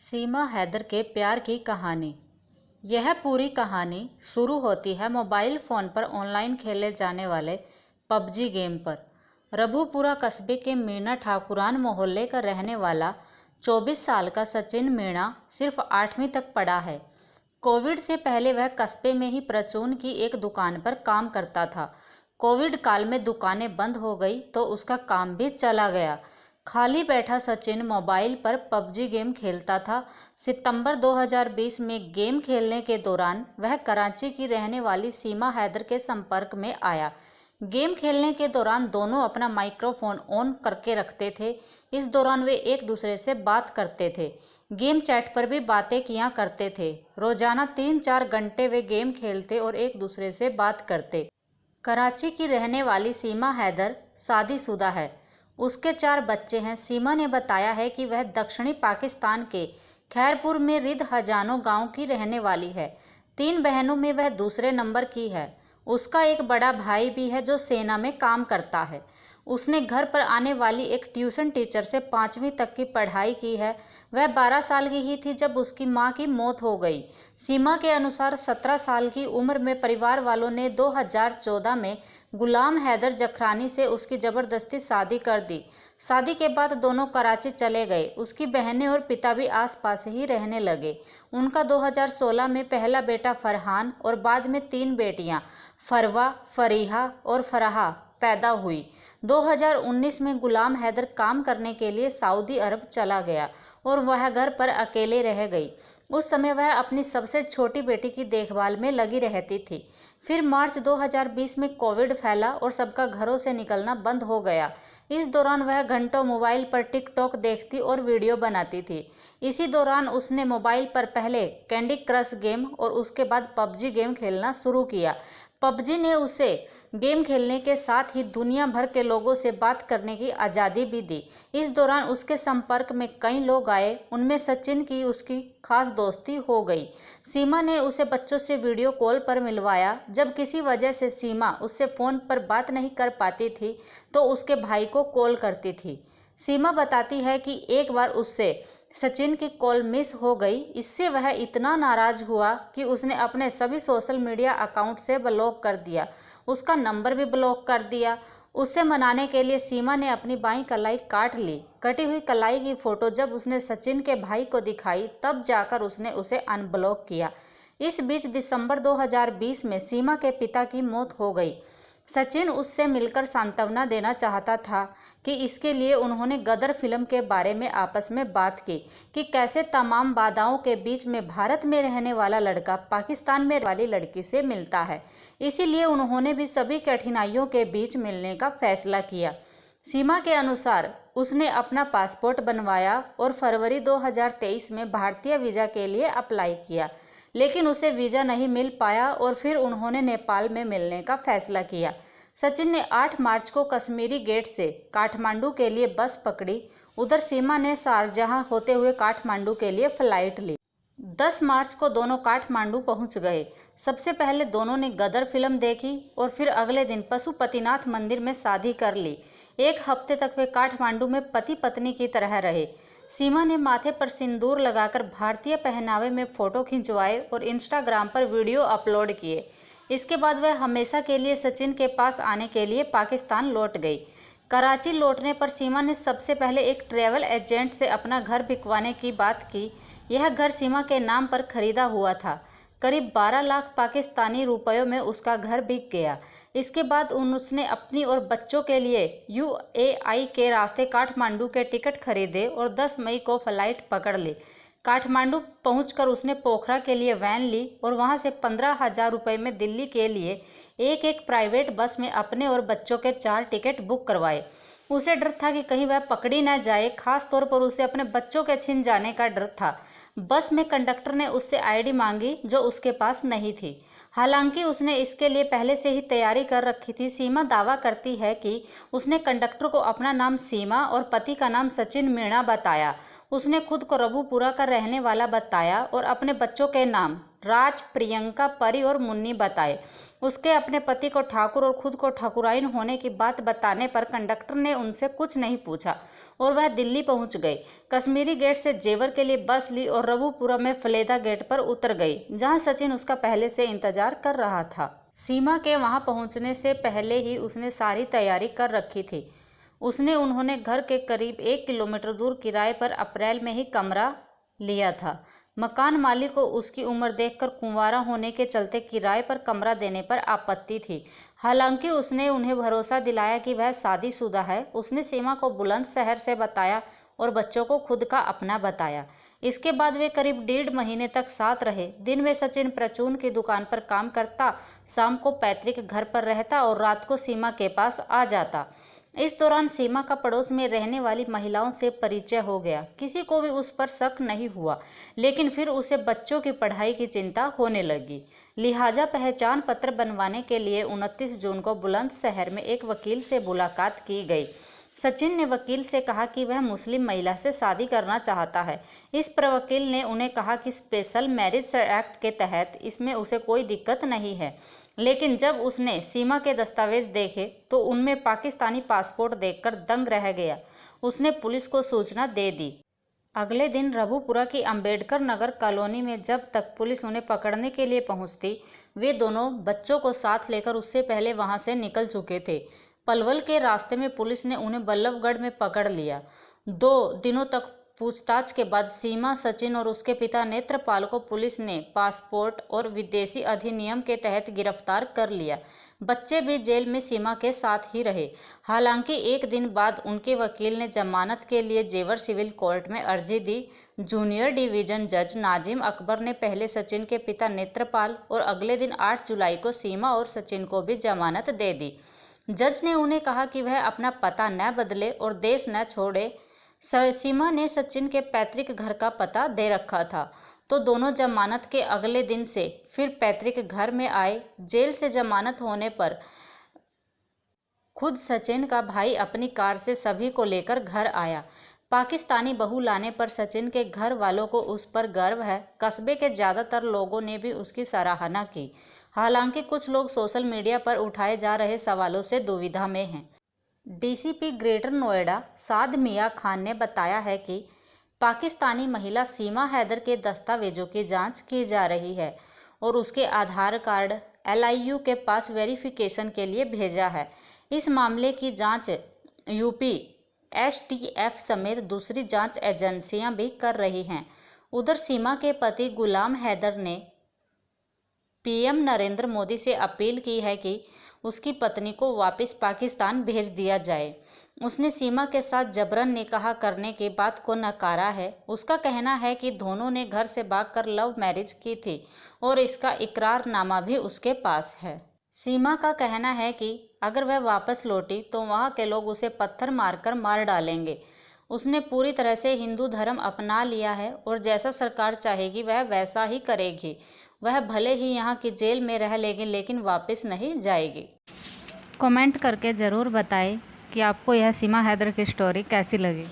सीमा हैदर के प्यार की कहानी। यह पूरी कहानी शुरू होती है मोबाइल फ़ोन पर ऑनलाइन खेले जाने वाले पबजी गेम पर। रबूपुरा कस्बे के मीणा ठाकुरान मोहल्ले का रहने वाला 24 साल का सचिन मीणा सिर्फ 8वीं तक पढ़ा है। कोविड से पहले वह कस्बे में ही परचून की एक दुकान पर काम करता था। कोविड काल में दुकानें बंद हो गई तो उसका काम भी चला गया। खाली बैठा सचिन मोबाइल पर पबजी गेम खेलता था। सितंबर 2020 में गेम खेलने के दौरान वह कराची की रहने वाली सीमा हैदर के संपर्क में आया। गेम खेलने के दौरान दोनों अपना माइक्रोफोन ऑन करके रखते थे। इस दौरान वे एक दूसरे से बात करते थे। गेम चैट पर भी बातें किया करते थे। रोजाना 3-4 घंटे वे गेम खेलते और एक दूसरे से बात करते। कराची की रहने वाली सीमा हैदर शादीशुदा है। उसके 4 बच्चे हैं। सीमा ने बताया है कि वह दक्षिणी पाकिस्तान के खैरपुर में रिद हजानो गांव की रहने वाली है। 3 बहनों में वह दूसरे नंबर की है। उसका एक बड़ा भाई भी है जो सेना में काम करता है। उसने घर पर आने वाली एक ट्यूशन टीचर से 5वीं तक की पढ़ाई की है। वह 12 साल की ही थी जब उसकी मां की मौत हो गई। सीमा के अनुसार 17 साल की उम्र में परिवार वालों ने 2014 में गुलाम हैदर जखरानी से उसकी ज़बरदस्ती शादी कर दी। शादी के बाद दोनों कराची चले गए। उसकी बहनें और पिता भी आसपास ही रहने लगे। उनका 2016 में पहला बेटा फरहान और बाद में 3 बेटियां फरवा, फरीहा और फराहा पैदा हुई। 2019 में गुलाम हैदर काम करने के लिए सऊदी अरब चला गया और वह घर पर अकेले रह गई। उस समय वह अपनी सबसे छोटी बेटी की देखभाल में लगी रहती थी। फिर मार्च 2020 में कोविड फैला और सबका घरों से निकलना बंद हो गया। इस दौरान वह घंटों मोबाइल पर टिकटॉक देखती और वीडियो बनाती थी। इसी दौरान उसने मोबाइल पर पहले कैंडी क्रश गेम और उसके बाद पबजी गेम खेलना शुरू किया। पबजी ने उसे गेम खेलने के साथ ही दुनिया भर के लोगों से बात करने की आज़ादी भी दी। इस दौरान उसके संपर्क में कई लोग आए, उनमें सचिन की उसकी खास दोस्ती हो गई। सीमा ने उसे बच्चों से वीडियो कॉल पर मिलवाया। जब किसी वजह से सीमा उससे फ़ोन पर बात नहीं कर पाती थी तो उसके भाई को कॉल करती थी। सीमा बताती है कि एक बार उससे सचिन की कॉल मिस हो गई। इससे वह इतना नाराज हुआ कि उसने अपने सभी सोशल मीडिया अकाउंट से ब्लॉक कर दिया। उसका नंबर भी ब्लॉक कर दिया। उसे मनाने के लिए सीमा ने अपनी बाईं कलाई काट ली। कटी हुई कलाई की फोटो जब उसने सचिन के भाई को दिखाई तब जाकर उसने उसे अनब्लॉक किया। इस बीच दिसंबर 2020 में सीमा के पिता की मौत हो गई। सचिन उससे मिलकर सांत्वना देना चाहता था कि इसके लिए उन्होंने गदर फिल्म के बारे में आपस में बात की कि कैसे तमाम बाधाओं के बीच में भारत में रहने वाला लड़का पाकिस्तान में वाली लड़की से मिलता है। इसीलिए उन्होंने भी सभी कठिनाइयों के बीच मिलने का फैसला किया। सीमा के अनुसार उसने अपना पासपोर्ट बनवाया और फरवरी 2023 में भारतीय वीज़ा के लिए अप्लाई किया, लेकिन उसे वीज़ा नहीं मिल पाया और फिर उन्होंने नेपाल में मिलने का फैसला किया। सचिन ने 8 मार्च को कश्मीरी गेट से काठमांडू के लिए बस पकड़ी। उधर सीमा ने शारजाह होते हुए काठमांडू के लिए फ्लाइट ली। 10 मार्च को दोनों काठमांडू पहुंच गए। सबसे पहले दोनों ने गदर फिल्म देखी और फिर अगले दिन पशुपतिनाथ मंदिर में शादी कर ली। 1 हफ्ते तक वे काठमांडू में पति पत्नी की तरह रहे। सीमा ने माथे पर सिंदूर लगाकर भारतीय पहनावे में फ़ोटो खिंचवाए और इंस्टाग्राम पर वीडियो अपलोड किए। इसके बाद वह हमेशा के लिए सचिन के पास आने के लिए पाकिस्तान लौट गई। कराची लौटने पर सीमा ने सबसे पहले एक ट्रैवल एजेंट से अपना घर बिकवाने की बात की। यह घर सीमा के नाम पर खरीदा हुआ था। करीब 12 लाख पाकिस्तानी रुपयों में उसका घर बिक गया। इसके बाद उसने अपनी और बच्चों के लिए यूएई के रास्ते काठमांडू के टिकट खरीदे और 10 मई को फ्लाइट पकड़ ली। काठमांडू पहुंचकर उसने पोखरा के लिए वैन ली और वहां से 15,000 रुपये में दिल्ली के लिए एक प्राइवेट बस में अपने और बच्चों के 4 टिकट बुक करवाए। उसे डर था कि कहीं वह पकड़ी न जाए, खास तौर पर उसे अपने बच्चों के छिन जाने का डर था। बस में कंडक्टर ने उससे आईडी मांगी जो उसके पास नहीं थी। हालांकि उसने इसके लिए पहले से ही तैयारी कर रखी थी। सीमा दावा करती है कि उसने कंडक्टर को अपना नाम सीमा और पति का नाम सचिन मीणा बताया। उसने खुद को रबूपुरा का रहने वाला बताया और अपने बच्चों के नाम राज, प्रियंका, परी और मुन्नी बताए। उसके अपने पति को ठाकुर और खुद को ठाकुराइन होने की बात बताने पर कंडक्टर ने उनसे कुछ नहीं पूछा। और वह दिल्ली पहुंच गई। कश्मीरी गेट से जेवर के लिए बस ली और रबुपुरा में फलेदा गेट पर उतर गई, जहां सचिन उसका पहले से इंतजार कर रहा था। सीमा के वहां पहुंचने से पहले ही उसने सारी तैयारी कर रखी थी। उन्होंने घर के करीब 1 किलोमीटर दूर किराए पर अप्रैल में ही कमरा लिया था। मकान मालिक को उसकी उम्र देखकर कुंवारा होने के चलते किराए पर कमरा देने पर आपत्ति थी। हालांकि उसने उन्हें भरोसा दिलाया कि वह शादीशुदा है। उसने सीमा को बुलंदशहर से बताया और बच्चों को खुद का अपना बताया। इसके बाद वे करीब 1.5 महीने तक साथ रहे। दिन में सचिन परचून की दुकान पर काम करता, शाम को पैतृक घर पर रहता और रात को सीमा के पास आ जाता। इस दौरान सीमा का पड़ोस में रहने वाली महिलाओं से परिचय हो गया। किसी को भी उस पर शक नहीं हुआ, लेकिन फिर उसे बच्चों की पढ़ाई की चिंता होने लगी। लिहाजा पहचान पत्र बनवाने के लिए 29 जून को बुलंदशहर में एक वकील से मुलाकात की गई। सचिन ने वकील से कहा कि वह मुस्लिम महिला से शादी करना चाहता है। इस पर वकील ने उन्हें कहा कि स्पेशल मैरिज एक्ट के तहत इसमें उसे कोई दिक्कत नहीं है। लेकिन जब उसने सीमा के दस्तावेज देखे तो उनमें पाकिस्तानी पासपोर्ट देखकर दंग रह गया। उसने पुलिस को सूचना दे दी। अगले दिन रबुपुरा की अंबेडकर नगर कॉलोनी में जब तक पुलिस उन्हें पकड़ने के लिए पहुंचती, वे दोनों बच्चों को साथ लेकर उससे पहले वहां से निकल चुके थे। पलवल के रास्ते में पुलिस ने उन्हें बल्लभगढ़ में पकड़ लिया। 2 दिनों तक पूछताछ के बाद सीमा, सचिन और उसके पिता नेत्रपाल को पुलिस ने पासपोर्ट और विदेशी अधिनियम के तहत गिरफ्तार कर लिया। बच्चे भी जेल में सीमा के साथ ही रहे। हालांकि 1 दिन बाद उनके वकील ने जमानत के लिए जेवर सिविल कोर्ट में अर्जी दी। जूनियर डिवीजन जज नाजिम अकबर ने पहले सचिन के पिता नेत्रपाल और अगले दिन 8 जुलाई को सीमा और सचिन को भी जमानत दे दी। जज ने उन्हें कहा कि वह अपना पता न बदले और देश न छोड़े। सीमा ने सचिन के पैतृक घर का पता दे रखा था, तो दोनों जमानत के अगले दिन से फिर पैतृक घर में आए। जेल से जमानत होने पर खुद सचिन का भाई अपनी कार से सभी को लेकर घर आया। पाकिस्तानी बहू लाने पर सचिन के घर वालों को उस पर गर्व है। कस्बे के ज्यादातर लोगों ने भी उसकी सराहना की। हालांकि कुछ लोग सोशल मीडिया पर उठाए जा रहे सवालों से दुविधा में हैं। डीसीपी ग्रेटर नोएडा साद मियां खान ने बताया है कि पाकिस्तानी महिला सीमा हैदर के दस्तावेजों की जांच की जा रही है और उसके आधार कार्ड LIU के पास वेरिफिकेशन के लिए भेजा है। इस मामले की जांच यूपी STF समेत दूसरी जांच एजेंसियां भी कर रही हैं। उधर सीमा के पति गुलाम हैदर ने PM नरेंद्र मोदी से अपील की है कि उसकी पत्नी को वापस पाकिस्तान भेज दिया जाए। उसने सीमा के साथ जबरन निकाह करने की बात को नकारा है। उसका कहना है कि दोनों ने घर से भागकर लव मैरिज की थी और इसका इकरारनामा भी उसके पास है। सीमा का कहना है कि अगर वह वापस लौटी तो वहां के लोग उसे पत्थर मारकर मार डालेंगे। उसने पूरी तरह से हिंदू धर्म अपना लिया है और जैसा सरकार चाहेगी वह वैसा ही करेगी। वह भले ही यहाँ की जेल में रह लेगी, लेकिन वापस नहीं जाएगी। कमेंट करके ज़रूर बताएं कि आपको यह सीमा हैदर की स्टोरी कैसी लगी।